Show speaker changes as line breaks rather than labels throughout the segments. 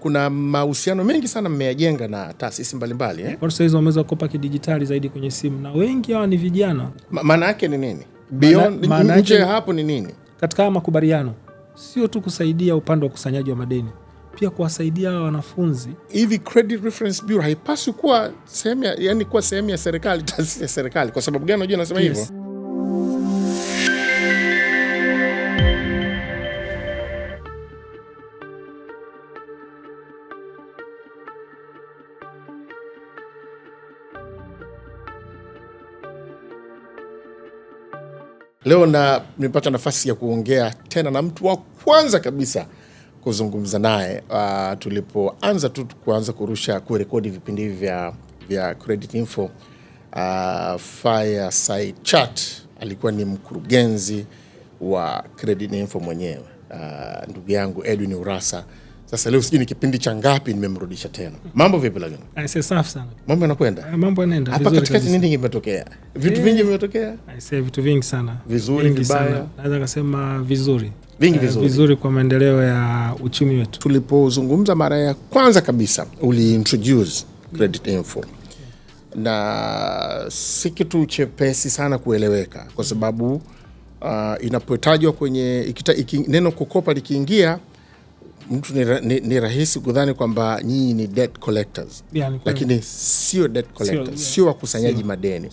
kuna mahusiano mengi sana mmeyajenga na taasisi mbalimbali
Kwa sasa hizo wameweza kukopa kidijitali zaidi kwenye simu, na wengi hao ni vijana.
Maana yake ni nini? Beyond nje hapo ni nini?
Katika makubaliano sio tu kusaidia upande wa ukusanyaji wa madeni, pia kuwasaidia wanafunzi.
Hivi Credit Reference Bureau haipaswi kuwa sehemu kuwa sehemu ya serikali, taasisi ya serikali? Kwa sababu gani unajua nasema hivyo? Leo nimepata nafasi ya kuongea tena na mtu wa kwanza kabisa kuzungumza naye tulipoanza kuanza kurekodi vipindi hivi vya Credit Info. Fireside Chat alikuwa ni mkurugenzi wa Credit Info mwenyewe, ndugu yangu Edwin Urassa. Sasa leo sijui ni kipindi cha ngapi nimemrudisha tena. Mambo vipi lakini?
Aisee, safi sana.
Mambo yanakwenda?
Mambo yanaenda
vizuri. Hapa katikati nini kimetokea? Vitu vingi vimetokea?
Aisee, vitu vingi sana.
Vizuri, vibaya?
Naweza kusema vizuri.
Vingi vizuri.
Vizuri kwa maendeleo ya uchumi wetu.
Tulipozungumza mara ya kwanza kabisa uliintroduce Credit Info. Na si kitu chepesi sana kueleweka kwa sababu inapotajwa kwenye neno kukopa likiingia, mtu ni rahisi kudhani kwamba nyinyi ni debt collectors. Lakini sio debt collectors, sio wakusanyaji madeni.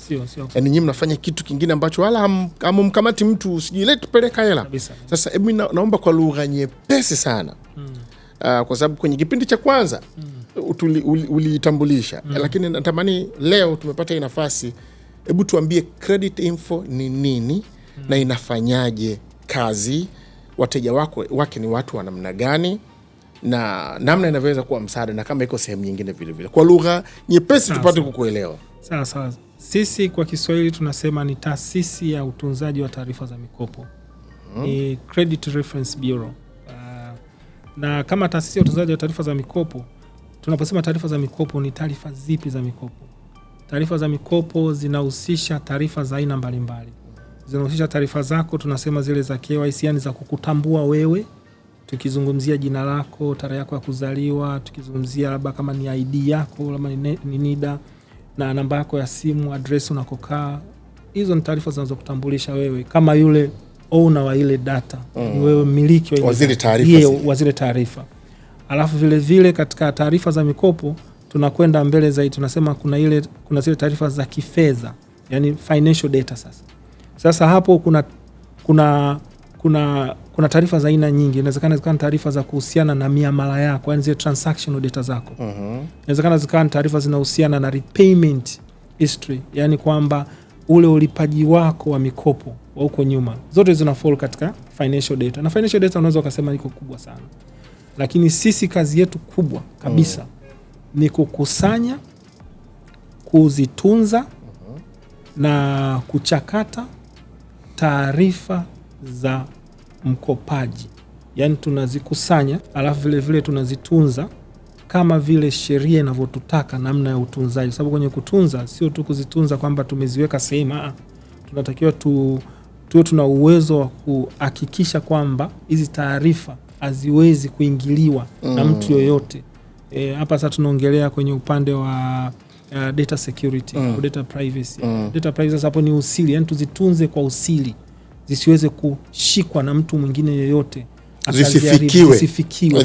Yaani nyinyi mnafanya kitu kingine ambacho wala hamkamati mtu sijui leta peleka hela. Sasa hebu naomba kwa lugha nyepesi sana. Kwa sababu kwenye kipindi cha kwanza ulitambulisha, lakini natamani leo tumepata nafasi, hebu tuambie Credit Info ni nini na inafanyaje kazi, wateja wake ni watu wa namna gani, na namna inavyoweza kuwa msaada, na kama iko sehemu nyingine vile vile kwa lugha nyepesi tupate kukuelewa.
Sawa. Sisi kwa Kiswahili tunasema ni taasisi ya utunzaji wa taarifa za mikopo. Ni Credit Reference Bureau. Na kama taasisi ya utunzaji wa taarifa za mikopo, tunaposema taarifa za mikopo ni taarifa zipi za mikopo? Taarifa za mikopo zinahusisha taarifa za aina mbalimbali. Zinahusisha taarifa zako, tunasema zile za KYC, yani za kukutambua wewe. Tukizungumzia jina lako, tarehe yako ya kuzaliwa, tukizungumzia labda kama ni ID yako, labda ni NIDA, na namba yako ya simu, address unakokaa. Hizo ni taarifa zinazokutambulisha wewe kama yule owner wa ile data. Ni wewe mmiliki wa zile taarifa. Alafu vile vile katika taarifa za mikopo tunakwenda mbele zaidi, tunasema kuna zile taarifa za kifedha, yani financial data. Sasa hapo kuna taarifa za aina nyingi. Inawezekana zikawa taarifa za kuhusiana na miamala yako, yani zile transactional data zako. Inawezekana zikawa taarifa zinahusiana na repayment history, yani kwamba ule ulipaji wako wa mikopo wa huko nyuma. Zote zina fall katika financial data. Na financial data unaweza kusema iko kubwa sana. Lakini sisi kazi yetu kubwa kabisa ni kukusanya, kuzitunza na kuchakata taarifa za mkopaji. Yani tunazikusanya, alafu vile vile tunazitunza kama vile sheria inavyotutaka namna ya utunzaji. Sababu kwenye kutunza sio tu kuzitunza kwamba tumeziweka sehemu, tunatakiwa tuwe tuna uwezo wa kuhakikisha kwamba hizi taarifa haziwezi kuingiliwa na mtu yoyote. Hapa sasa tunaongelea kwenye upande wa data security au data privacy. Data privacy hapo ni usiri, yani tuzitunze kwa usiri, zisiweze kushikwa na mtu mwingine yoyote,
zisifikiwe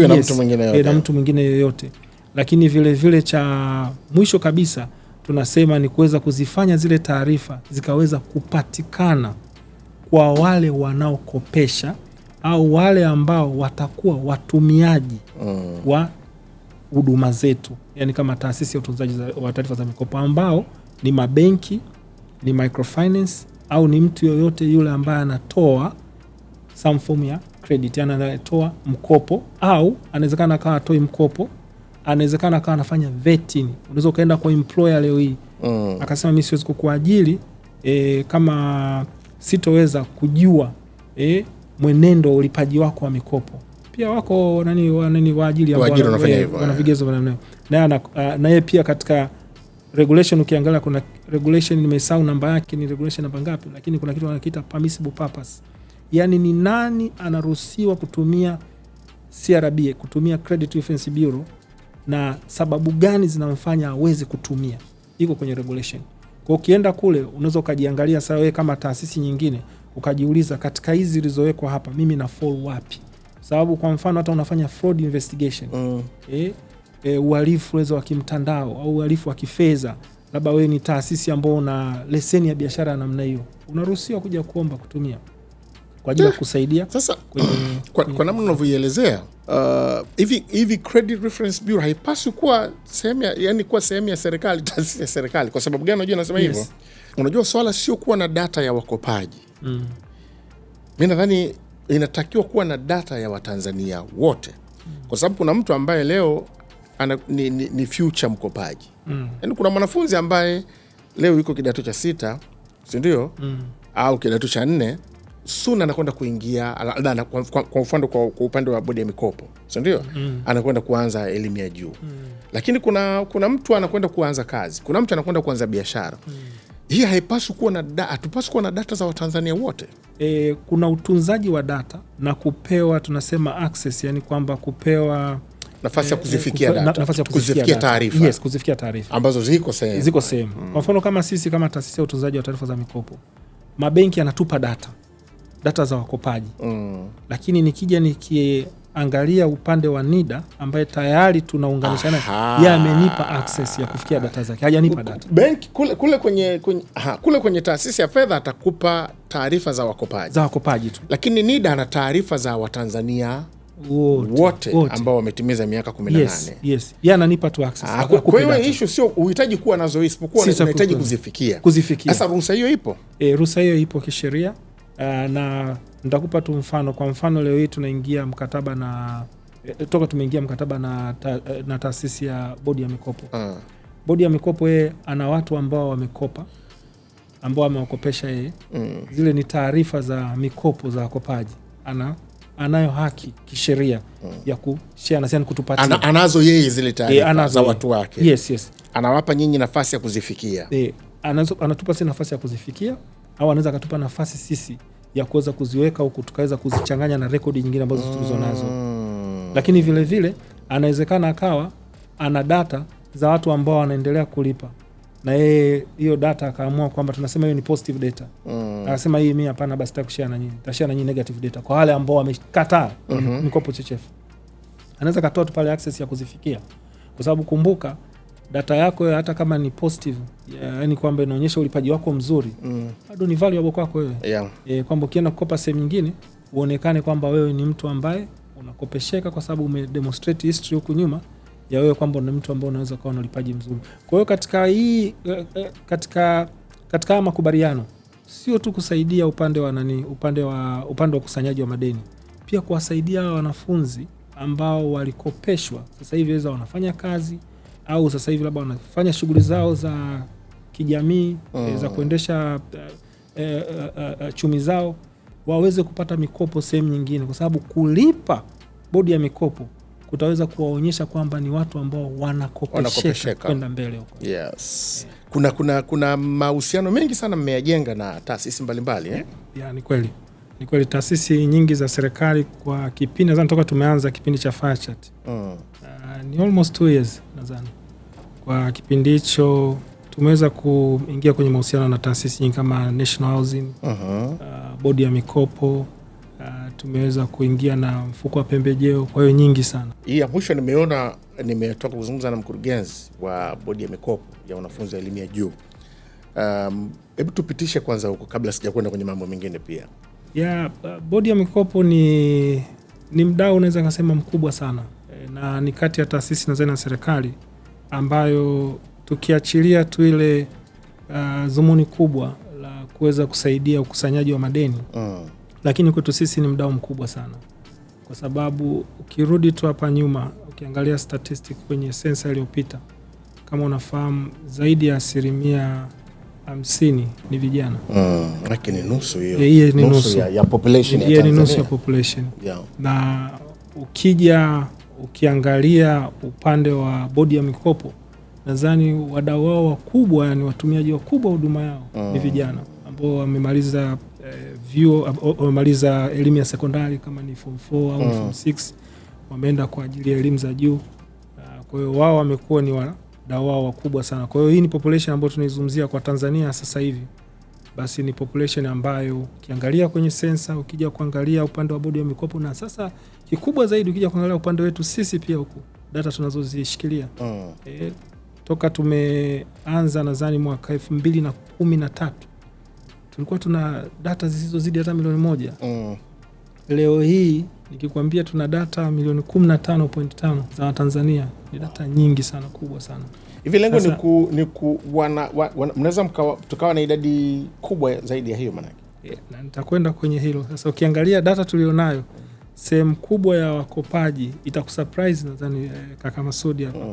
na mtu mwingine yoyote,
na mtu mwingine yoyote. Lakini vile vile cha mwisho kabisa tunasema ni kuweza kuzifanya zile taarifa zikaweza kupatikana kwa wale wanaokopesha au wale ambao watakuwa watumiaji wa huduma zetu, yani kama taasisi ya utunzaji wa taarifa za mikopo, ambao ni mabenki, ni microfinance, au ni mtu yoyote yule ambaye anatoa some form ya credit, yani anatoa mkopo, au anawezekana akawa atoi mkopo, anawezekana akawa anafanya vetting. Unaweza kaenda kwa employer leo hii akasema mimi siwezi kukuajiri kama sitoweza kujua mwenendo wa ulipaji wako wa mikopo. Pia wako waajiri ambao wana vigezo vya namna hiyo. Na yeye pia katika regulation, ukiangalia kuna regulation, nimesahau namba yake, ni regulation namba ngapi, lakini kuna kitu wanakiita permissible purpose. Yani ni nani anaruhusiwa kutumia CRB kutumia Credit Reference Bureau na sababu gani zinamfanya aweze kutumia, iko kwenye regulation. Kwa ukienda kule unaweza ukajiangalia sasa wewe kama taasisi nyingine ukajiuliza katika hizi zilizowekwa hapa mimi na fall wapi. Sababu kwa mfano hata unafanya fraud investigation, uhalifu wa kimtandao au uhalifu wa kifedha, labda wewe ni taasisi ambayo una leseni ya biashara namna hiyo, unaruhusiwa kuja kuomba kutumia kwa ajili ya kusaidia.
Sasa kwa namna unavyoielezea hivi Credit Reference Bureau haipaswi kuwa sehemu yani kuwa sehemu ya serikali, taasisi ya serikali. Kwa sababu gani unajua nasema hivyo? Unajua swala sio kuwa na data ya wakopaji. Mimi nadhani inatakiwa kuwa na data ya Watanzania wote. Kwa sababu kuna mtu ambaye leo ni future mkopaji. Yaani kuna mwanafunzi ambaye leo yuko kidato cha 6, si ndio? Au kidato cha 4, soon anakwenda kuingia kwa mfano kwa upande wa bodi ya mikopo, si ndio? Anakwenda kuanza elimu ya juu. Lakini kuna mtu anakwenda kuanza kazi. Kuna mtu anakwenda kuanza biashara. Hii haipaswi kuwa na hatupaswi kuwa na data za Watanzania wote.
Kuna utunzaji wa data na kupewa tunasema access, yani kwamba kupewa
nafasi ya kuzifikia data, kuzifikia taarifa.
Yes, kuzifikia taarifa
ambazo ziko sehemu.
Kwa mfano kama sisi kama taasisi ya utunzaji wa taarifa za mikopo, mabenki yanatupa data za wakopaji. Lakini nikija nikiangalia upande wa NIDA ambaye tayari tunaunganishana, yeye amenipa access ya kufikia data zake, hajanipa data.
Benki kule kwenye taasisi ya fedha atakupa taarifa za wakopaji tu. Lakini NIDA ana taarifa za Watanzania wote ambao wametimiza miaka 18.
Yes. Yeye ananipa tu access.
Kwa hiyo issue sio uhitaji kuwa nazo, isipokuwa unahitaji kuzifikia. Sasa ruhusa hiyo ipo?
Ruhusa hiyo ipo kisheria. Na nitakupa tu mfano. Kwa mfano leo hii tunaingia mkataba tumeingia mkataba na taasisi ya bodi ya mikopo. Bodi ya mikopo yeye ana watu ambao wamekopa, ambao amewakopesha yeye. Zile ni taarifa za mikopo za wakopaji. Anayo haki kisheria ya kushare na kutupatia.
Anazo yeye zile taarifa za watu wake.
Yes.
Anawapa nyinyi nafasi ya kuzifikia.
Anatupa sisi nafasi ya kuzifikia, au anaweza akatupa nafasi sisi ya kuweza kuziweka huku tukaweza kuzichanganya na rekodi nyingine ambazo tulizonazo. Lakini vile vile anawezekana akawa ana data za watu ambao wanaendelea kulipa, na yeye hiyo data akaamua kwamba tunasema hiyo ni positive data. Anasema hii mimi hapana, basi takushare na nyinyi, tashare na nyinyi negative data kwa wale ambao wamekataa mikopo chechefu. Anaweza katoa tu pale access ya kuzifikia, kwa sababu kumbuka data yako hata kama ni positive, yani kwamba inaonyesha ulipaji wako mzuri, bado ni valuable kwako wewe. Kwamba ukienda kukopa sehemu nyingine uonekane kwamba wewe ni mtu ambaye unakopesheka kwa sababu umedemonstrate history huku nyuma ya wewe kwamba ni mtu ambaye unaweza kuwa na ulipaji mzuri. Kwa hiyo katika makubaliano sio tu kusaidia upande wa ukusanyaji wa madeni, pia kuwasaidia wanafunzi ambao walikopeshwa sasa hivi waweza wanafanya kazi, au sasa hivi labda wanafanya shughuli zao za kijamii, za kuendesha chumi zao, waweze kupata mikopo sehemu nyingine, kwa sababu kulipa bodi ya mikopo kutaweza kuwaonyesha kwamba ni watu ambao wanakopesheka kwenda mbele huko.
Yes. Kuna mahusiano mengi sana mmeyajenga na taasisi mbalimbali.
Ni kweli. Ni kweli taasisi nyingi za serikali kwa kipindi nadhani toka tumeanza kipindi cha FireChat. Ni almost 2 years nadhani. Kwa kipindi hicho tumeweza kuingia kwenye mahusiano na taasisi nyingi kama National Housing, bodi ya mikopo, tumeweza kuingia na mfuko wa pembejeo, kwa hiyo nyingi sana.
Hii ya mwisho nimetoka kuzungumza na mkurugenzi wa bodi ya mikopo ya wanafunzi wa elimu ya juu. Hebu tupitishe kwanza huko kabla sijakwenda kwenye mambo mengine pia.
Bodi ya mikopo ni mdau unaweza kusema mkubwa sana, na ni kati ya taasisi na serikali ambayo tukiachilia tu ile dhumuni kubwa la kuweza kusaidia ukusanyaji wa madeni, lakini kwetu sisi ni mdau mkubwa sana, kwa sababu ukirudi tu hapa nyuma ukiangalia statistic kwenye sensa iliyopita, kama unafahamu zaidi ya 50% ni vijana.
Lakini nusu hiyo. Nusu ya population ya Tanzania.
Ni nusu ya population. Na ukiangalia upande wa bodi ya mikopo, nadhani wadau wao wakubwa, ni watumiaji wakubwa huduma yao ni vijana ambao wamemaliza wamemaliza elimu ya sekondari kama ni form 4 au form 6, wameenda kwa ajili ya elimu za juu. Kwa hiyo wao wamekuwa ni wadau wao wakubwa sana. Kwa hiyo hii ni population ambayo tunaizungumzia kwa Tanzania sasa hivi. Basi ni population ambayo ukiangalia kwenye sensa, ukija kuangalia upande wa bodi ya mikopo, na sasa kikubwa zaidi ukija kuangalia upande wetu sisi pia huku data tunazozishikilia. Toka tumeanza nadhani mwaka 2013 tulikuwa tuna data zisizozidi hata milioni 1. Leo hii nikikwambia tuna data milioni 15.5 za Tanzania. Ni data nyingi sana, kubwa sana.
Hivi lengo ni mnaweza tukawa na idadi kubwa zaidi ya hiyo manake?
Na nitakwenda kwenye hilo. Sasa ukiangalia data tulionayo, sehemu kubwa ya wakopaji itakusurprise nadhani kaka Masudi hapa.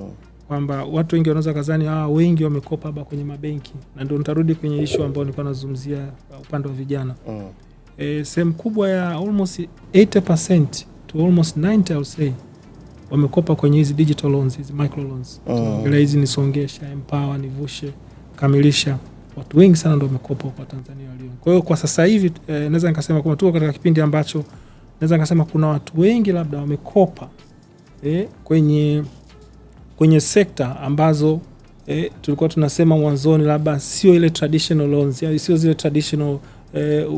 Kwamba watu wengi wanaweza kazani wengi wamekopa hapa kwenye mabenki, na ndio nitarudi kwenye issue ambayo nilikuwa nazungumzia upande wa vijana. Sehemu kubwa ya almost 80% to almost 90 I would say wamekopa kwenye hizi digital loans, hizi micro loans. Ile hizi ni Songesha, Empower, Nivushe, Kamilisha. Watu wengi sana ndio wamekopa kwa Tanzania leo. Kwa hiyo kwa sasa hivi naweza nikasema kwamba tuko katika kipindi ambacho naweza nikasema kuna watu wengi labda wamekopa kwenye sekta ambazo tulikuwa tunasema mwanzoni labda sio ile traditional loans, sio zile traditional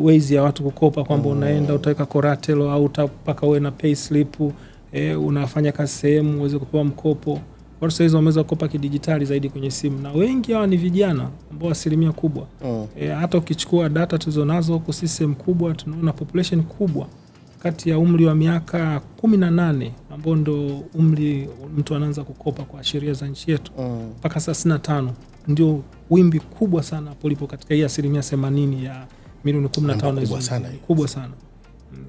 ways ya watu kukopa kwamba unaenda utaweka collateral au utapaka uwe na pay slip, unafanya kazi sehemu uweze kupewa mkopo. Watu sasa hizo wameweza kukopa kidijitali zaidi kwenye simu, na wengi hawa ni vijana ambao asilimia kubwa. Hata ukichukua data tulizonazo huko system kubwa, tunaona population kubwa kati ya umri wa miaka 18 ambao ndo umri mtu anaanza kukopa kwa sheria za nchi yetu mpaka 65 ndio wimbi kubwa sana polipo katika hii asilimia 80 ya milioni 15 kubwa sana.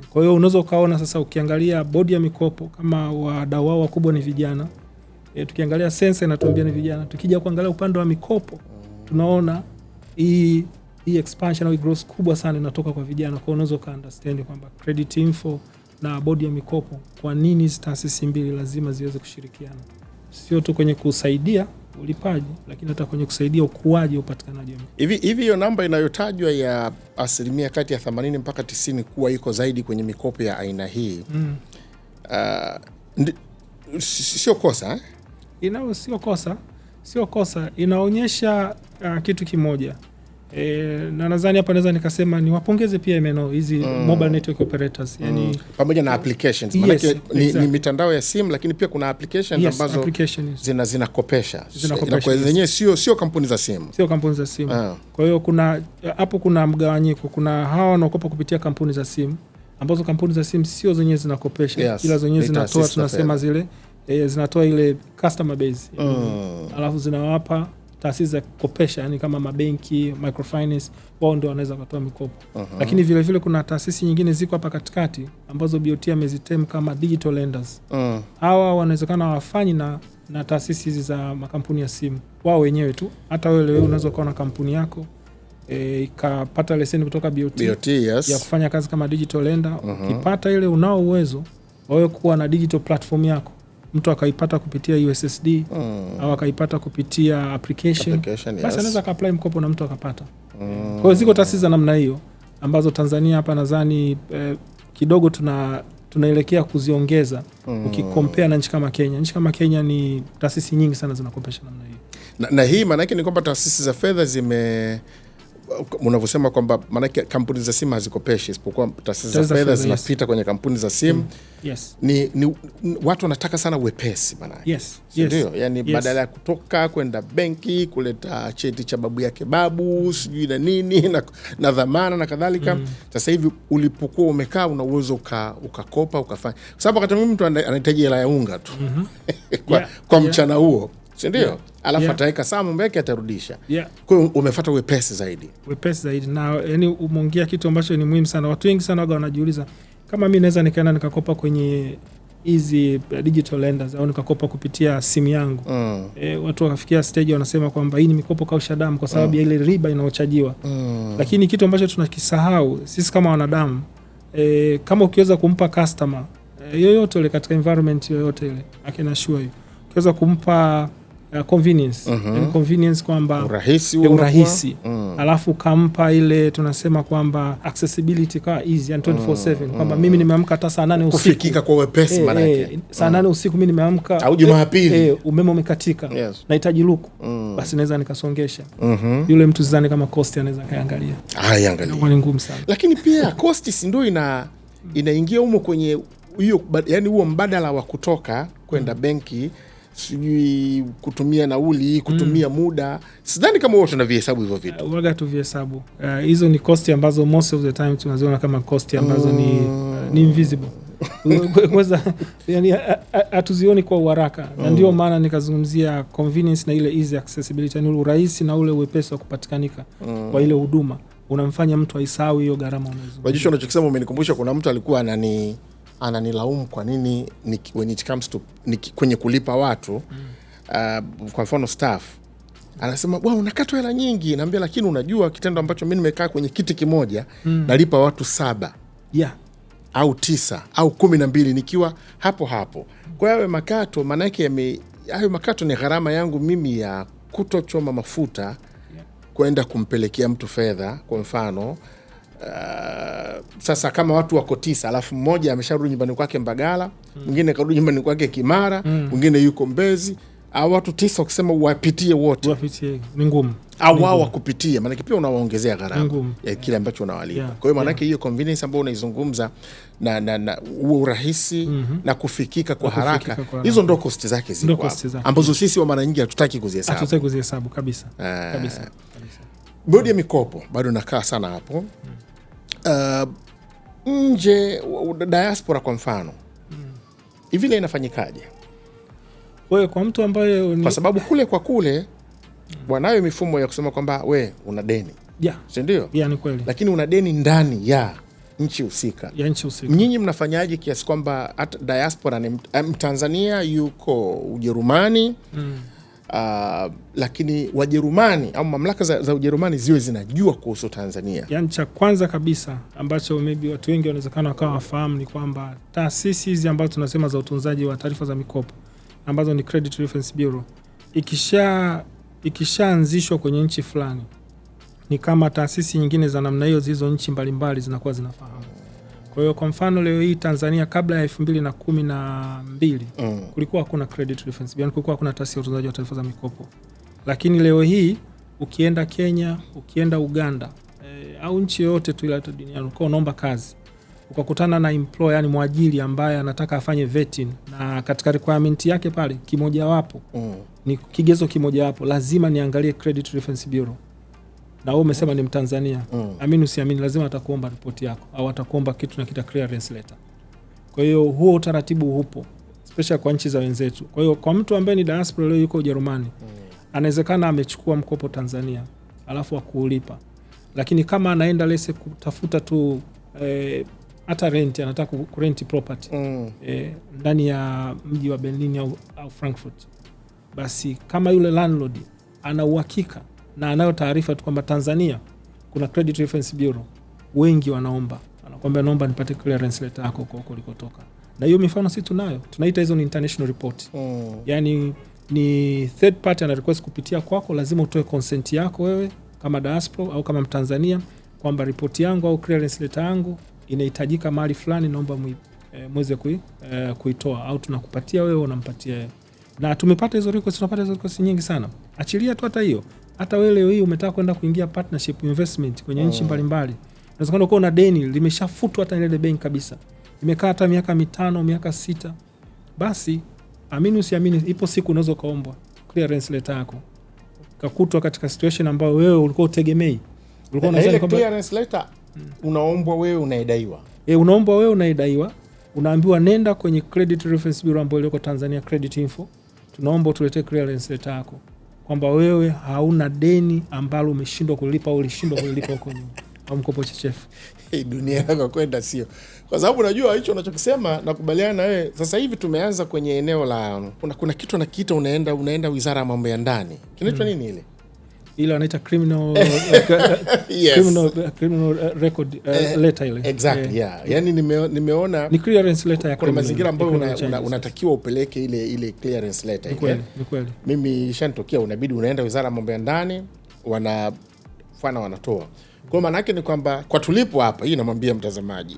Kwa hiyo unaweza ukaona sasa ukiangalia bodi ya mikopo kama wadau wao wakubwa ni vijana. Tukiangalia sensa inatuambia ni vijana. Tukija kuangalia upande wa mikopo tunaona hii expansion au growth kubwa sana inatoka kwa vijana. Kwa unaweza ka understand kwamba Credit Info na bodi ya mikopo, kwa nini hizi taasisi mbili lazima ziweze kushirikiana, sio tu kwenye kusaidia ulipaji lakini hata kwenye kusaidia ukuaji upatikanaji.
Hivi hiyo namba inayotajwa ya asilimia kati ya 80 mpaka 90 kuwa iko zaidi kwenye mikopo ya aina hii sio kosa sio kosa, inaonyesha kitu kimoja. Na nadhani hapa naweza nikasema ni wapongeze pia MNO hizi mobile network operators, yani pamoja na applications. Maana ni mitandao ya simu, lakini pia kuna applications ambazo zinakopesha. Kwa zenyewe sio kampuni za simu. Kwa hiyo kuna mgawanyiko. Kuna hawa wanaokopa kupitia kampuni za simu ambazo kampuni za simu sio zenyewe zinakopesha, ila zenyewe zinatoa, tunasema zile zinatoa ile customer base. Alafu zinawapa taasisi za kukopesha, yani kama mabenki, microfinance, wao ndio wanaweza kutoa mikopo. Lakini vile vile kuna taasisi nyingine ziko hapa katikati ambazo BOT amezitem kama digital lenders. Hawa wanawezekana hawafanyi na taasisi hizi za makampuni ya simu, wao wenyewe tu. Hata wewe unaweza kuwa na kampuni yako ikapata leseni kutoka BOT yes,
ya kufanya kazi kama digital lender. Ukipata ile, unao uwezo wewe kuwa na digital platform yako, mtu akaipata kupitia USSD au akaipata kupitia application basi anaweza ka-apply mkopo na mtu akapata. Kwa hiyo ziko taasisi za namna hiyo ambazo Tanzania hapa nadhani kidogo tunaelekea kuziongeza ukikompare na nchi kama Kenya. Nchi kama Kenya ni taasisi nyingi sana zinakopesha namna hiyo.
Na hii maana yake ni kwamba taasisi za fedha unavyosema kwamba maana yake kampuni za simu hazikopeshi, isipokuwa taasisi za fedha zinapita kwenye kampuni za simu. Ni watu wanataka sana uwepesi maana yake. Ndio, yani badala ya kutoka kwenda benki kuleta cheti cha babu yake babu sijui na nini na dhamana na kadhalika. Sasa hivi ulipokuwa umekaa una uwezo ukakopa ukafanya, kwa sababu wakati mtu anahitaji hela ya unga tu kwa mchana huo, si ndio? Alafu ataweka saa mambo yake atarudisha. Kwa hiyo umefuata wepesi zaidi.
Na yani umeongea kitu ambacho ni muhimu sana. Watu wengi sana wanajiuliza kama mimi naweza nikaenda nikakopa kwenye hizi digital lenders au nikakopa kupitia simu yangu. Watu wakafikia stage wanasema kwamba hii ni mikopo kausha damu kwa sababu ya ile riba inayochajiwa. Lakini kitu ambacho tunakisahau sisi kama wanadamu, kama ukiweza kumpa customer yoyote ile katika environment yoyote ile, akina sure hiyo ukiweza kumpa convenience. Yani convenience kwamba
urahisi.
Alafu kampa ile tunasema kwamba accessibility kwa easy and 24/7 kwamba mimi nimeamka hata saa 8 usiku
kufikika kwa wepesi maana yake.
Saa 8 usiku mimi nimeamka
au Jumapili
umeme umekatika. Nahitaji luku. Basi naweza nikasongesha. Yule mtu sidhani kama cost anaweza kaangalia.
Angalia.
Ni ngumu sana.
Lakini pia cost si ndio inaingia humo kwenye hiyo, yani huo mbadala wa kutoka kwenda benki, sijui kutumia nauli, kutumia muda. Sidhani kama wote tunavihesabu hivyo vitu.
Waga tuvihesabu. Hizo ni cost ambazo most of the time tunaziona kama cost ambazo ni invisible. Yani hatuzioni kwa uharaka. Na ndio maana nikazungumzia convenience na ile easy accessibility, ni urahisi na ule uwepesi wa kupatikanika kwa ile huduma. Unamfanya mtu aisahau hiyo gharama unazungumzia.
Wajisho unachokisema umenikumbusha, kuna mtu alikuwa ananilaumu kwa nini when it comes to kwenye kulipa watu kwa mfano staff, anasema bwana unakatwa hela nyingi. Naambia lakini unajua kitendo ambacho mimi nimekaa kwenye kiti kimoja nalipa watu 7 au 9 au 12 nikiwa hapo. Kwa hiyo makato maana yake hayo makato ni gharama yangu mimi ya kutochoma mafuta kwenda kumpelekea mtu fedha. Kwa mfano sasa kama watu wako 9 alafu mmoja amesharudi nyumbani kwake Mbagala, mwingine karudi nyumbani kwake Kimara, mwingine yuko Mbezi, au watu 9 ukisema uwapitie wote
ni ngumu,
au wao wakupitie, maana pia unawaongezea gharama ya kile ambacho unawalipa. Kwa hiyo maana hiyo convenience ambayo unaizungumza na urahisi na kufikika kwa haraka, hizo ndo cost zake ziko ambazo sisi wa mara nyingi hatutaki kuzihesabu.
Kabisa.
Bodi ya mikopo bado nakaa sana hapo. Nje diaspora kwa mfano hivi ile inafanyikaje?
Wewe kwa mtu ambaye
kwa sababu kule wanayo mifumo ya kusema kwamba we una deni, si ndio?
Ni kweli,
lakini una deni ndani ya nchi husika. Nyinyi mnafanyaje kiasi kwamba hata diaspora ni Mtanzania yuko Ujerumani lakini Wajerumani au mamlaka za Ujerumani ziwe zinajua kuhusu Tanzania?
Yani cha kwanza kabisa ambacho maybe watu wengi wanawezekana wakawa wafahamu ni kwamba taasisi hizi ambazo tunasema za utunzaji wa taarifa za mikopo ambazo ni Credit Reference Bureau ikishaanzishwa kwenye nchi fulani, ni kama taasisi nyingine za namna hiyo zizo nchi mbalimbali zinakuwa zinafahamu. Kwa hiyo kwa mfano leo hii Tanzania kabla ya 2012 kulikuwa hakuna Credit Reference Bureau, kulikuwa hakuna taasisi ya utunzaji wa taarifa za mikopo. Lakini leo hii ukienda Kenya, ukienda Uganda au nchi yoyote tu ile duniani, uko unaomba kazi, ukakutana na employer, yani mwajiri ambaye anataka afanye vetting, na katika requirement yake pale kimojawapo ni kigezo kimojawapo, lazima niangalie Credit Reference Bureau, na wewe umesema ni Mtanzania, amini usiamini, lazima atakuomba ripoti yako au atakuomba kitu na kita clearance letter. Kwa hiyo huo utaratibu upo especially kwa nchi za wenzetu. Kwa hiyo kwa mtu ambaye ni diaspora leo yuko Ujerumani, anawezekana amechukua mkopo Tanzania alafu akulipa, lakini kama anaenda lese kutafuta tu hata rent, anataka kurenti property ndani ya mji wa Berlin au Frankfurt, basi kama yule landlord ana uhakika na anayo taarifa tu kwamba Tanzania kuna Credit Reference Bureau, wengi anakuambia naomba nipate clearance letter yako huko ulikotoka. Na hiyo mifano sisi tunaita hizo ni international report. Yani ni third party ana request kupitia kwako, lazima utoe consent yako wewe kama diaspora au kama Mtanzania kwamba ripoti yangu au clearance letter yangu inahitajika mahali fulani, naomba mweze kuitoa, au tunakupatia wewe, unampatia wewe. Na tumepata hizo request, tunapata hizo request nyingi sana. Achilia tu hata hiyo, hata wewe leo hii umetaka kwenda kuingia partnership investment kwenye nchi mbalimbali, unaweza kuwa na deni limeshafutwa hata ile benki kabisa, imekaa hata miaka 5 miaka 6, basi amini usiamini, ipo siku unaweza kaombwa clearance letter yako, kakutwa katika situation ambayo wewe ulikuwa utegemei. Ulikuwa unadhani kwamba
clearance letter unaombwa wewe unaidaiwa.
Unaombwa wewe unaidaiwa, unaambiwa nenda kwenye Credit Reference Bureau ambayo liko Tanzania Credit Info, tunaomba utuletee clearance letter yako kwamba wewe hauna deni ambalo umeshindwa kulipa au ulishindwa kulipa huko nyuma au mkopo chechefu.
Dunia yako kwenda sio. Kwa sababu unajua hicho unachokisema nakubaliana na wewe. Sasa hivi tumeanza kwenye eneo la kuna kitu anakiita unaenda Wizara ya Mambo ya Ndani. Kinaitwa nini ile?
ile wanaita criminal
Yes.
criminal record letter ile.
Exactly, yeah. Yani nimeona
ni clearance letter ya
kuna mazingira ambayo
criminal
unatakiwa upeleke ile clearance letter.
Ni kweli.
Mimi shanitokea unabidi unaenda Wizara ya Mambo ya Ndani wanatoa. Kwa maana yake ni kwamba kwa tulipo hapa, hii namwambia mtazamaji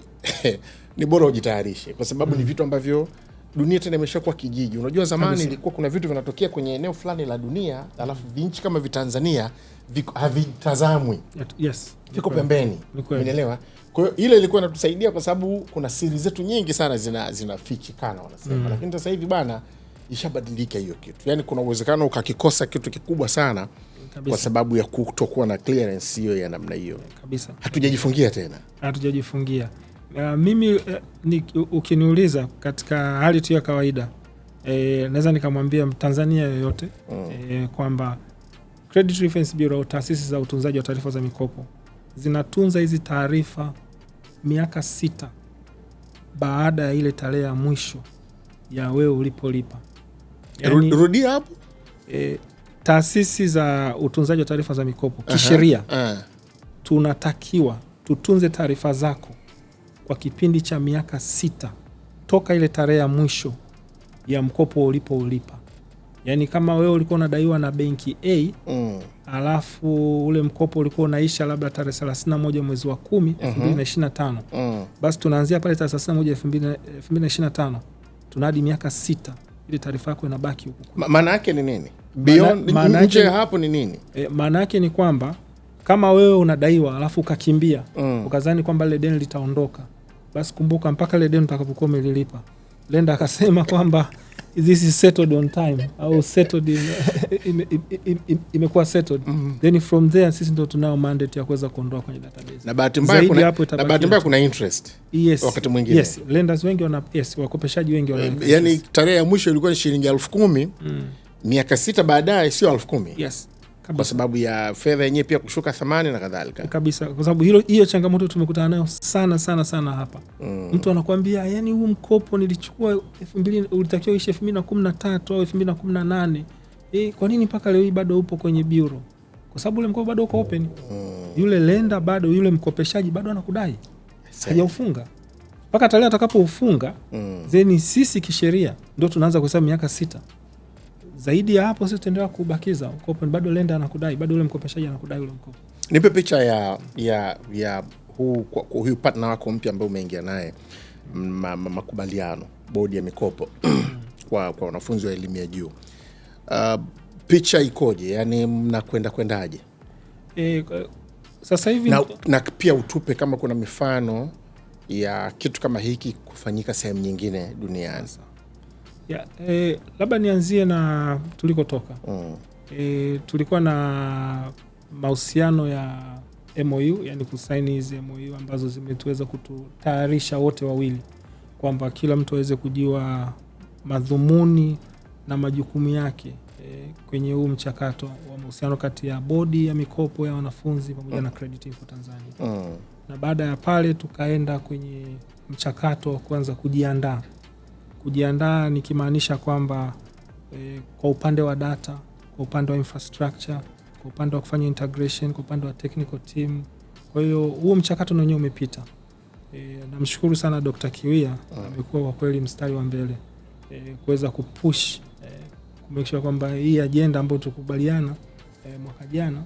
ni bora ujitayarishe kwa sababu ni vitu ambavyo dunia tena imeshakuwa kijiji. Unajua zamani ilikuwa kuna vitu vinatokea kwenye eneo fulani la dunia, alafu vinchi kama Vitanzania havitazamwi.
Yes.
Viko pembeni. Umeelewa? Kwa hiyo ile ilikuwa inatusaidia kwa sababu kuna siri zetu nyingi sana zinafichikana wanasema. Lakini sasa hivi bana ishabadilika hiyo kitu. Yaani kuna uwezekano ukakikosa kitu kikubwa sana kabisa, kwa sababu ya kutokuwa na clearance hiyo ya namna hiyo. Kabisa. Hatujajifungia tena.
Mimi ukiniuliza katika hali tu ya kawaida naweza nikamwambia Mtanzania yoyote kwamba Credit Reference Bureau, taasisi za utunzaji wa taarifa za mikopo, zinatunza hizi taarifa miaka 6 baada ya ile tarehe ya mwisho ya wewe ulipolipa.
Yani, rudia hapo.
Taasisi za utunzaji wa taarifa za mikopo kisheria tunatakiwa tutunze taarifa zako kwa kipindi cha miaka 6 toka ile tarehe ya mwisho ya mkopo ulipa. Yani kama wewe ulikuwa unadaiwa na benki A alafu ule mkopo ulikuwa unaisha labda tarehe 31 mwezi wa 10 2025, basi tunaanzia pale tarehe 31 2025 tunadi miaka 6 ile taarifa yako inabaki huko.
Maana yake ni nini? Beyond nje hapo ni nini?
Maana yake ni kwamba kama wewe unadaiwa alafu ukakimbia ukazani kwamba ile deni litaondoka, basi kumbuka mpaka ile deni utakapokuwa umelilipa. Lenda akasema kwamba this is settled on time au settled imekuwa settled. Then from there sisi ndio tunao mandate ya kuweza kuondoa kwenye database.
Na bahati mbaya kuna interest.
Yes.
Wakati mwingine.
Yes, lenders wengi wakopeshaji wengi wana interest.
Yani tarehe ya mwisho ilikuwa ni shilingi 10,000, miaka 6 baadaye sio 10,000.
Yes. Kabisa.
Kwa sababu ya fedha yenyewe pia kushuka thamani na kadhalika.
Kabisa, kwa sababu hiyo changamoto tumekutana nayo sana hapa. Mtu anakuambia yani huu mkopo nilichukua 2000 ulitakiwa ishe 2013 au 2018. Kwa nini mpaka leo hii bado upo kwenye bureau? Kwa sababu ule mkopo bado uko open. Yule lender bado, yule mkopeshaji bado anakudai. Hajaufunga. Mpaka tarehe atakapoufunga, then sisi kisheria ndio tunaanza kuhesabu miaka 6. Zaidi ya hapo sisi tutaendelea kubakiza mkopo, bado lender anakudai, bado ule mkopeshaji anakudai ule mkopo.
Nipe picha ya huyu partner wako mpya ambaye umeingia naye makubaliano, bodi ya mikopo kwa wanafunzi wa elimu ya juu. Picha ikoje? Yani mnakwendaje?
Sasa hivi
na pia utupe kama kuna mifano ya kitu kama hiki kufanyika sehemu nyingine duniani.
Labda nianzie na tulikotoka. Tulikuwa na mahusiano ya MOU, yani kusaini hizi MOU ambazo zimetuweza kututayarisha wote wawili kwamba kila mtu aweze kujua madhumuni na majukumu yake kwenye huu mchakato wa mahusiano kati ya bodi ya mikopo ya wanafunzi pamoja na Credit Info Tanzania. Na baada ya pale tukaenda kwenye mchakato wa kwanza kujiandaa nikimaanisha kwamba kwa upande wa data, kwa upande wa infrastructure, kwa upande wa kufanya integration, kwa upande wa technical team. Kwa hiyo huo mchakato wenyewe umepita. Namshukuru sana Dr. Kiwia, amekuwa kwa kweli mstari wa mbele kuweza kupush kumake sure kwamba hii agenda ambayo tukubaliana mwaka jana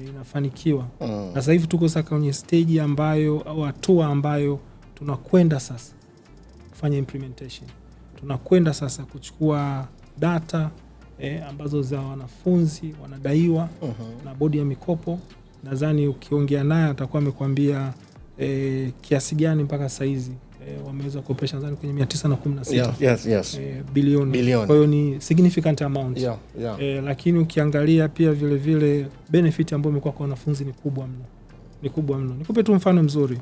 inafanikiwa. Na sasa hivi tuko sasa kwenye stage ambayo au hatua ambayo tunakwenda sasa kufanya implementation. Tunakwenda sasa kuchukua data ambazo za wanafunzi wanadaiwa na bodi ya mikopo. Nadhani ukiongea naye atakuwa amekwambia kiasi gani mpaka sasa hizi wameweza kukopesha nadhani kwenye 916 bilioni. Kwa hiyo ni significant amount. Lakini ukiangalia pia vile benefit ambayo imekuwa kwa wanafunzi ni kubwa mno. Nikupe tu mfano mzuri.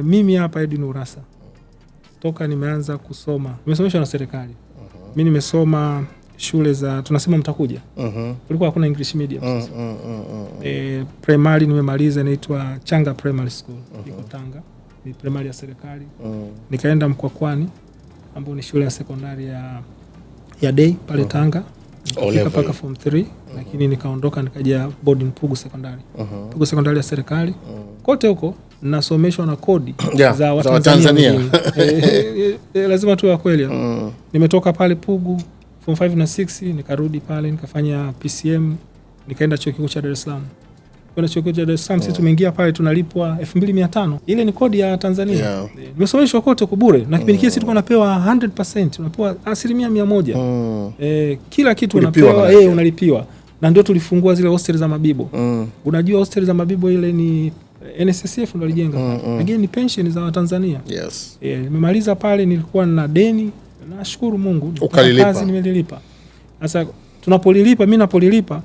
Mimi hapa Edwin Urassa toka nimeanza kusoma, nimesomeshwa na serikali. Mimi nimesoma shule za tunasema mtakuja. Kulikuwa hakuna English medium. Primary nimemaliza inaitwa Changa Primary School iko Tanga, ni primary ya serikali. Nikaenda Mkwakwani ambapo ni shule ya sekondari ya day pale Tanga. nikafika mpaka form 3 lakini nikaondoka nikaja boarding Pugu Sekondari. Pugu Sekondari ya serikali. Kote huko nasomeshwa na kodi za Watanzania. Lazima tu kweli. Nimetoka pale Pugu form 5 na 6 nikarudi pale nikafanya PCM nikaenda chuo kikuu cha Dar es Salaam. Kwenda chuo kikuu cha Dar es Salaam sisi tumeingia pale tunalipwa 2500. Ile ni kodi ya Tanzania. Nimesomeshwa kote kwa bure na kipindi kile sisi tulikuwa tunapewa 100%, unapewa 100%. Kila kitu unapewa, unalipiwa. Na ndio tulifungua zile hostel za Mabibo. Unajua hostel za Mabibo ile ni NSSF ndio alijenga. Lakini ni pension za Watanzania. Nimemaliza pale nilikuwa na deni, nashukuru Mungu. Kazi nimelilipa. Sasa tunapolilipa, mimi napolilipa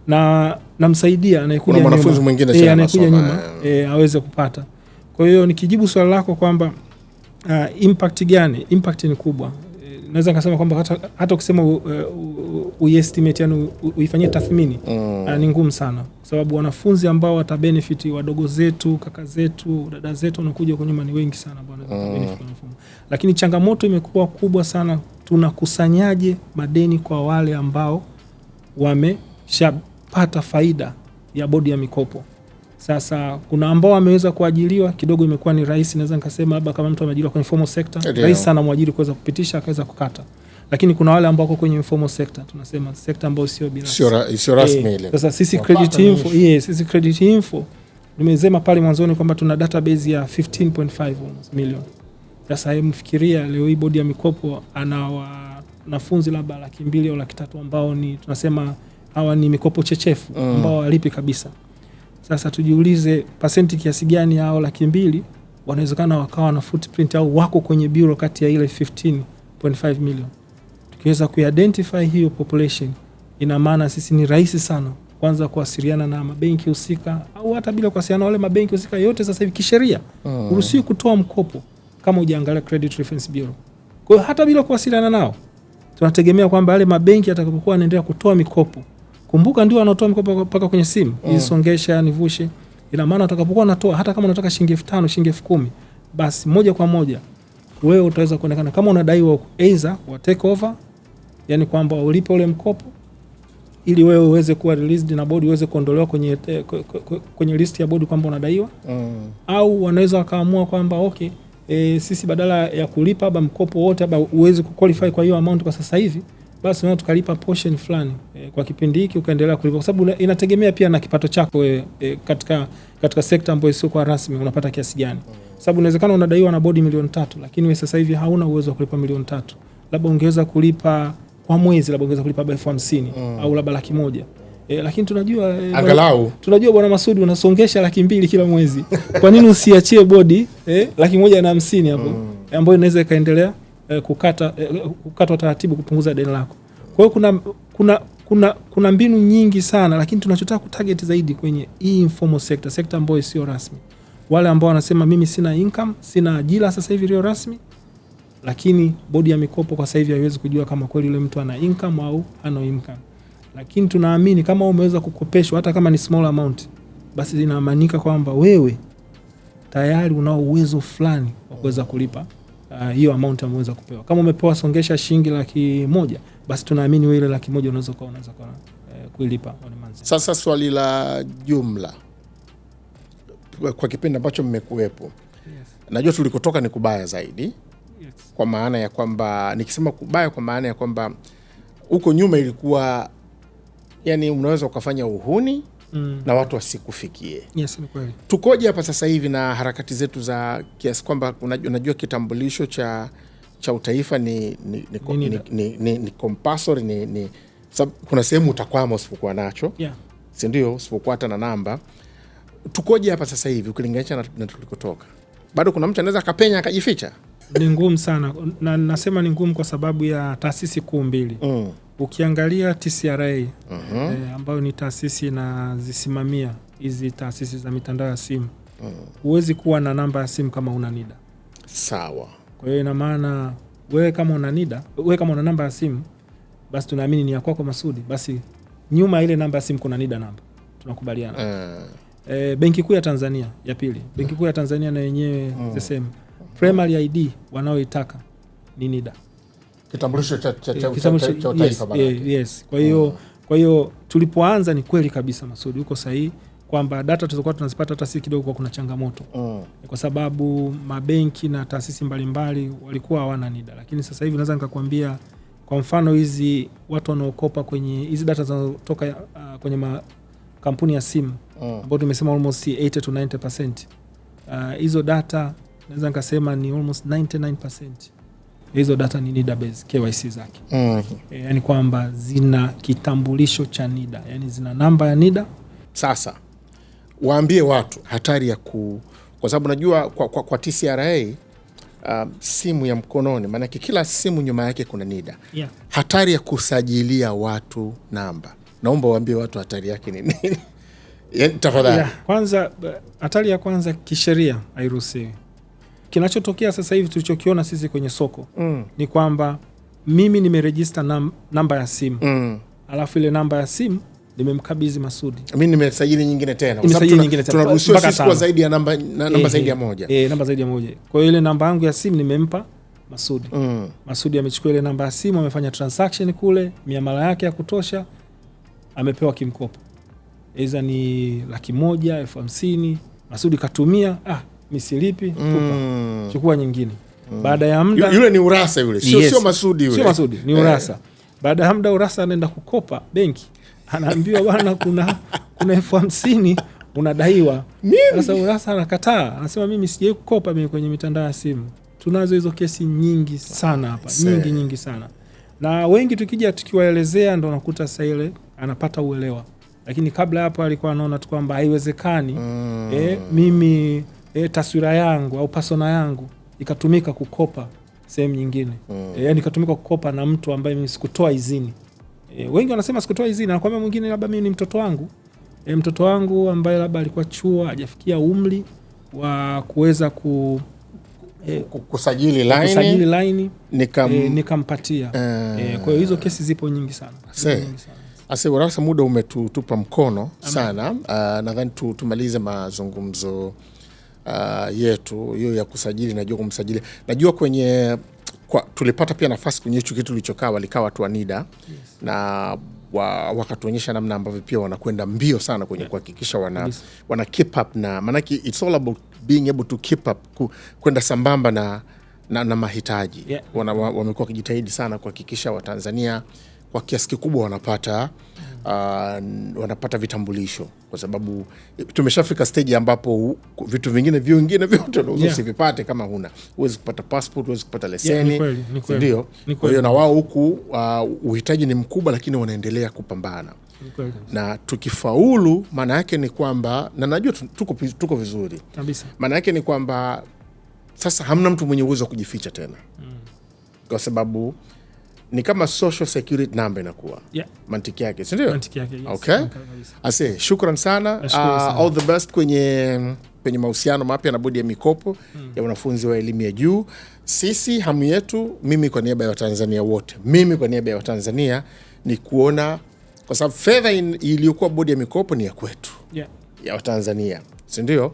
na namsaidia anayekuja nyuma.
Mwanafunzi mwingine
anayekuja nyuma aweze kupata. Kwa hiyo nikijibu swali lako kwamba impact gani? Impact ni kubwa. Naweza kusema kwamba hata ukisema uestimate, yani uifanyie tathmini, ni ngumu sana. Kwa sababu wanafunzi ambao watabenefit, wadogo zetu, kaka zetu, dada zetu wanakuja kwa nyuma ni wengi sana ambao wanaweza benefit na mfumo. Lakini changamoto imekuwa kubwa sana, tunakusanyaje madeni kwa wale ambao wameshapata faida ya bodi ya mikopo. Sasa kuna ambao wameweza kuajiliwa kidogo, imekuwa ni rahisi, naweza nikasema labda kama mtu ameajiriwa kwenye informal sector, rahisi sana mwajiri kuweza kupitisha akaweza kukata. Lakini kuna wale ambao wako kwenye informal sector, tunasema sector ambayo sio binafsi. Sio rasmi ile. Sasa sisi Credit Info nimesema pale mwanzoni kwamba tuna database ya 15.5 million. Sasa mfikiria leo hii bodi ya mikopo ana wanafunzi labda 200,000 au 300,000 ambao ni tunasema hawa ni mikopo chechefu ambao walipi kabisa. Sasa tujiulize pasenti kiasi gani hao 200,000 wanawezekana wakawa na footprint au wako kwenye bureau kati ya ile 15.5 million. Tukiweza kuidentify hiyo population, ina maana sisi ni rahisi sana kwanza kuwasiliana na mabenki husika, au hata bila kuwasiliana wale mabenki husika yote. Sasa hivi kisheria uruhusiwi kutoa mkopo kama hujaangalia Credit Reference Bureau. Kwa hiyo hata bila kuwasiliana nao tunategemea kwamba wale mabenki atakapokuwa anaendelea kutoa mikopo, kumbuka ndio wanatoa mikopo mpaka kwenye simu, isongesha nivushe. Ina maana utakapokuwa unatoa hata kama unataka shilingi 5,000, shilingi 10,000, basi moja kwa moja wewe utaweza kuonekana kama unadaiwa either wa take over, yani kwamba ulipe ule mkopo ili wewe uweze kuwa released na bodi uweze kuondolewa kwenye list ya bodi kwamba unadaiwa, au wanaweza wakaamua kwamba sisi badala ya kulipa haba mkopo wote haba uweze kuqualify kwa hiyo amount kwa sasa hivi, basi unao tukalipa portion fulani kwa kipindi hiki ukaendelea kulipa, kwa sababu inategemea pia na kipato chako katika sekta ambayo sio kwa rasmi unapata kiasi gani. Sababu inawezekana unadaiwa na bodi 300,000 lakini wewe sasa hivi hauna uwezo wa kulipa 300,000. Labda ungeweza kulipa kwa mwezi, labda ungeweza kulipa 50,000 au labda 100,000. Lakini tunajua
angalau
tunajua Bwana Masudi unasongesha 200,000 kila mwezi. Kwa nini usiachie bodi 150,000 hapo ambayo inaweza kaendelea kukatwa taratibu kupunguza deni lako. Kwa hiyo kuna mbinu nyingi sana, lakini tunachotaka kutarget zaidi kwenye hii informal sector ambayo sio rasmi. Wale ambao wanasema mimi sina income, sina ajira sasa hivi iliyo rasmi, lakini bodi ya mikopo kwa sasa hivi haiwezi kujua kama kweli yule mtu ana income au hana income. Lakini tunaamini kama umeweza kukopeshwa hata kama ni small amount, basi inamaanisha kwamba wewe tayari unao uwezo fulani wa kuweza kulipa hiyo amount ameweza kupewa. Kama umepewa songesha shilingi 100,000, basi tunaamini wewe ile 100,000 unaweza kuilipa on month.
Sasa swali la jumla, kwa kipindi ambacho mmekuwepo, najua tulikotoka ni kubaya zaidi. Kwa maana ya kwamba, nikisema kubaya kwa maana ya kwamba huko nyuma ilikuwa yani unaweza ukafanya uhuni na watu wasikufikie.
Ni kweli.
Tukoje hapa sasa hivi na harakati zetu za kiasi kwamba unajua kitambulisho cha utaifa ni compulsory, ni sababu kuna sehemu utakwama usipokuwa nacho. Si ndio? Usipokuwa hata na namba. Tukoje hapa sasa hivi ukilinganisha na tulikotoka? Bado kuna mtu anaweza akapenya akajificha?
Ni ngumu sana, na nasema ni ngumu kwa sababu ya taasisi kuu mbili. Ukiangalia TCRA ambayo ni taasisi inazisimamia hizi taasisi za mitandao ya simu, huwezi kuwa na namba ya simu kama una NIDA.
Sawa.
Kwa hiyo ina maana wewe kama una NIDA, wewe kama una namba ya simu, basi tunaamini ni ya kwako Masudi, basi nyuma ile namba ya simu kuna NIDA namba. Tunakubaliana. Benki Kuu ya Tanzania ya pili. Benki Kuu ya Tanzania na yenyewe the same. Primary ID wanaoitaka ni NIDA.
kitambulisho cha
kitambulisho,
taifa.
Yes. Kwa hiyo tulipoanza ni kweli kabisa Masudi uko sahihi kwamba data tulizokuwa tunazipata hata si kidogo, kwa kuna changamoto kwa sababu mabenki na taasisi mbalimbali walikuwa hawana NIDA, lakini sasa hivi naweza nikakwambia kwa mfano hizi watu wanaokopa kwenye hizi data zinazotoka kwenye kampuni ya simu ambao tumesema almost 80 to 90%, hizo data naweza nikasema ni almost 99%. Hizo data ni NIDA based KYC zake. Yani kwamba zina kitambulisho cha NIDA, yani zina namba ya NIDA.
Sasa waambie watu hatari ya kwa sababu najua kwa TCRA simu ya mkononi, maana kila simu nyuma yake kuna NIDA. Hatari ya kusajilia watu namba, naomba waambie watu hatari yake ni nini? Yani tafadhali.
Kwanza hatari ya kwanza kisheria hairuhusiwi. Kinachotokea sasa hivi tulichokiona sisi kwenye soko ni kwamba mimi nimeregister namba ya simu alafu ile namba ya simu nimemkabidhi Masudi,
mimi nimesajili nyingine tena,
tunaruhusiwa
sisi kwa zaidi ya namba zaidi ya moja,
namba zaidi ya moja. Kwa hiyo ile namba yangu ya simu nimempa Masudi. Masudi amechukua ile namba ya simu, amefanya transaction kule, miamala yake ya kutosha, amepewa kimkopo, aidha ni 100,000, 50,000, Masudi katumia, misilipi, chukua nyingine. Baada ya muda
yule ni urasa yule, sio Masudi yule.
Sio Masudi, ni urasa. Baada ya muda urasa anaenda kukopa benki, anaambiwa bwana kuna 50,000 unadaiwa. Sasa urasa anakataa, anasema mimi sijai kukopa mimi kwenye mitandao ya simu. Tunazo hizo kesi nyingi sana hapa, nyingi sana. Na wengi tukija tukiwaelezea ndo nakuta sasa ile anapata uelewa. Lakini kabla hapo alikuwa anaona tu kwamba haiwezekani mimi taswira yangu au persona yangu ikatumika kukopa sehemu nyingine. Yani ikatumika kukopa na mtu ambaye mimi sikutoa idhini. Wengi wanasema sikutoa idhini, anakuambia mwingine labda mimi ni mtoto wangu. Mtoto wangu ambaye labda alikuwa chuo, hajafikia umri wa kuweza
kusajili
line nikampatia. Kwa hiyo hizo kesi zipo nyingi sana.
Asa urasa muda umetupa mkono sana. Nadhani tumalize mazungumzo yetu hiyo ya kusajili. Najua kumsajili, najua kwenye tulipata pia nafasi kwenye hicho kitu tulichokaa, walikaa watu wa NIDA na wakatuonyesha namna ambavyo pia wanakwenda mbio sana kwenye kuhakikisha wana keep up, na maana it's all about being able to keep up, kwenda sambamba na mahitaji. Wamekuwa wakijitahidi sana kuhakikisha Watanzania kwa kiasi kikubwa wanapata vitambulisho, kwa sababu tumeshafika stage ambapo vitu vingine vyote usivipate kama huwezi kupata passport, huwezi kupata leseni. Ndio. Kwa hiyo na wao huku uhitaji ni mkubwa, lakini wanaendelea kupambana. Na tukifaulu, maana yake ni kwamba, na najua tuko vizuri kabisa, maana yake ni kwamba sasa hamna mtu mwenye uwezo wa kujificha tena. Kwa sababu ni kama social security number inakuwa. Mantiki yake, si ndio?
Mantiki yake, yes.
Okay. Shukran sana. All the best kwenye mahusiano mapya na bodi ya mikopo ya wanafunzi wa elimu ya juu. Sisi hamu yetu, mimi kwa niaba ya Watanzania wote, ni kuona, kwa sababu fedha iliyokuwa bodi ya mikopo ni ya kwetu, ya Watanzania, si ndio?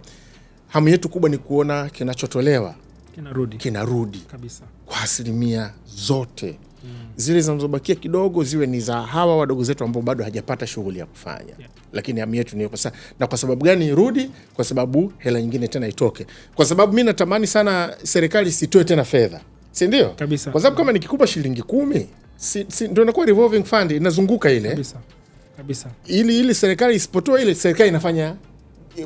Hamu yetu kubwa ni kuona kinachotolewa kinarudi kabisa kwa asilimia zote. Zile zinazobakia kidogo ziwe ni za hawa wadogo zetu ambao bado hajapata shughuli ya kufanya. Lakini hamu yetu ni na kwa sababu gani irudi? Kwa sababu hela nyingine tena itoke. Kwa sababu mimi natamani sana serikali sitoe tena fedha, si ndio? Kwa sababu kama nikikupa shilingi 10 ndio inakuwa revolving fund, inazunguka ile kabisa. Ili serikali isipotoa ile, serikali inafanya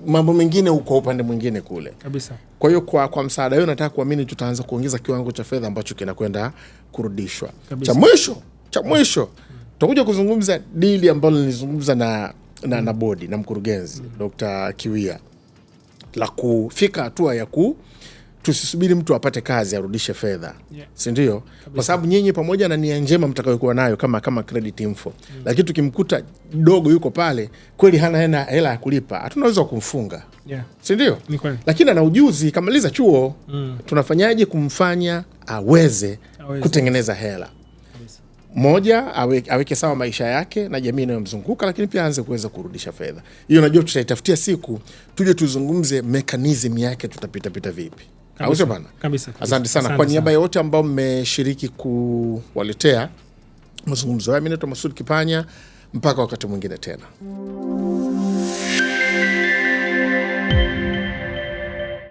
mambo mengine huko upande mwingine kule kabisa. Kwa hiyo kwa msaada huo nataka kuamini tutaanza kuongeza kiwango cha fedha ambacho kinakwenda kurudishwa. Cha mwisho tutakuja kuzungumza dili ambalo nilizungumza na bodi na mkurugenzi Dr. Kiwia, la kufika hatua ya tusisubiri mtu apate kazi arudishe fedha, si ndio? Kwa sababu nyinyi pamoja na nia njema mtakayokuwa nayo kama Credit Info, lakini tukimkuta dogo yuko pale kweli hana hela ya kulipa, hatunaweza kumfunga, si ndio? Lakini ana ujuzi, kamaliza chuo, tunafanyaje kumfanya aweze kutengeneza hela? Moja, aweke sawa maisha yake na jamii inayomzunguka, lakini pia aanze kuweza kurudisha fedha. Hiyo najua tutaitafutia siku tuje tuzungumze mechanism yake, tutapita vipi. au sio bana?
Kabisa.
Asante sana kwa niaba ya wote ambao mmeshiriki kuwaletea mazungumzo haya. Mimi naitwa Masud Kipanya, mpaka wakati mwingine tena.